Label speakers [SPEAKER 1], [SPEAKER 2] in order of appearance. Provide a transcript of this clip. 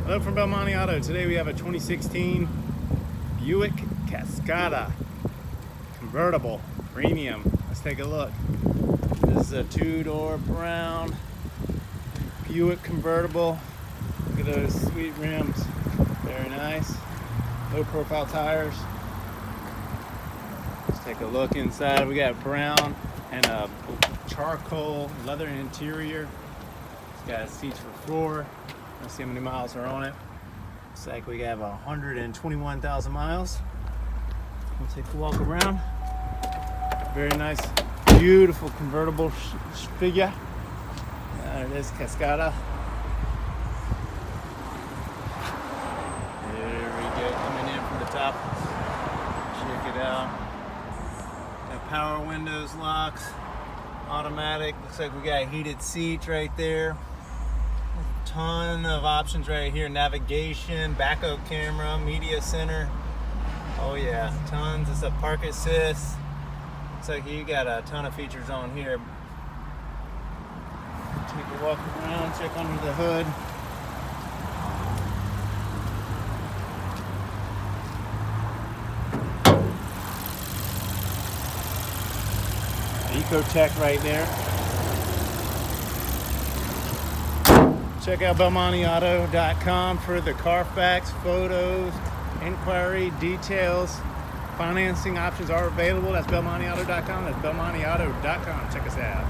[SPEAKER 1] Hello from Belmonte Auto. Today we have a 2016 Buick Cascada Convertible Premium. Let's take a look. This is a two-door brown Buick Convertible. Look at those sweet rims. Very nice. Low profile tires. Let's take a look inside. We got brown and a charcoal leather interior. It's got seats for 4. Let's see how many miles are on it. Looks like we have 121,000 miles. We'll take a walk around. Very nice, beautiful convertible figure. There it is, Cascada. There we go, coming in from the top. Check it out. Got power windows, locks, automatic. Looks like we got heated seats right there. Ton of options right here. Navigation, backup camera, media center. Oh yeah, tons. It's a park assist. Looks like you got a ton of features on here. Take a walk around, check under the hood. Ecotech right there. Check out BelmonteAuto.com for the Carfax, photos, inquiry, details. Financing options are available. That's BelmonteAuto.com. That's BelmonteAuto.com. Check us out.